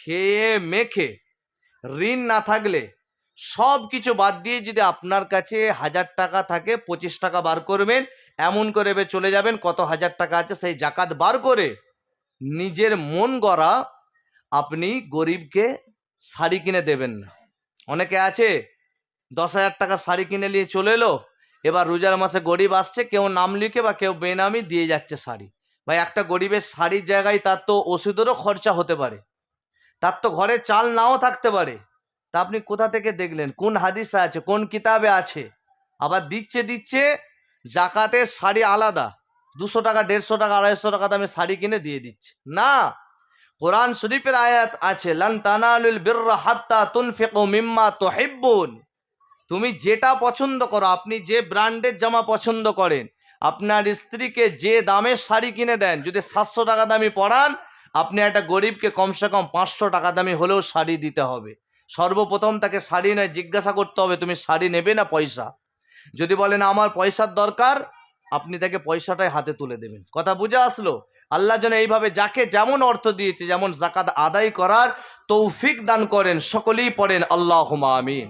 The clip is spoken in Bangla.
খেয়ে মেখে ঋণ না থাকলে সব কিছু বাদ দিয়ে যদি আপনার কাছে 1000 টাকা থাকে 25 টাকা বার করবেন, এমন করে চলে যাবেন কত হাজার টাকা আছে সেই জাকাত বার করে নিজের মন গড়া আপনি গরিবকে শাড়ি কিনে দেবেন না। অনেকে আছে 10,000 টাকা শাড়ি কিনে নিয়ে চলে এলো, এবার রোজার মাসে গরিব আসছে, কেউ নাম লিখে বা কেউ বেনামি দিয়ে যাচ্ছে শাড়ি। ভাই একটা গরিবের শাড়ির জায়গায় তার তো ওষুধেরও খরচা হতে পারে, তার তো ঘরে চাল নাও থাকতে পারে। তা আপনি কোথা থেকে দেখলেন, কোন হাদিসে আছে, কোন কিতাবে আছে? আবার দিচ্ছে জাকাতের শাড়ি আলাদা 200 টাকা 150 টাকা 250 টাকা দামে শাড়ি কিনে দিয়ে দিচ্ছে না। কোরআন শরীফের আয়াত আছে, লান তানালুল বিররা হাত্তা তুনফিকু মিম্মা তুহিব্বুন। তুমি যেটা পছন্দ করো, আপনি যে ব্র্যান্ডের জামা পছন্দ করেন, আপনার স্ত্রীকে যে দামের শাড়ি কিনে দেন, যদি 700 টাকা দামি পরান, আপনি একটা গরিবকে কমসে কম 500 টাকা দামি হলেও শাড়ি দিতে হবে। সর্বপ্রথম তাকে শাড়ি নয়, জিজ্ঞাসা করতে হবে তুমি শাড়ি নেবে না পয়সা। যদি বলেন আমার পয়সার দরকার, আপনি তাকে পয়সাটাই হাতে তুলে দেবেন। কথা বুঝে আসলো? আল্লাহ যেন এইভাবে যাকে যেমন অর্থ দিয়েছে, যেমন জাকাত আদায় করার তৌফিক দান করেন। সকলেই পড়েন আল্লাহুম্মা আমিন।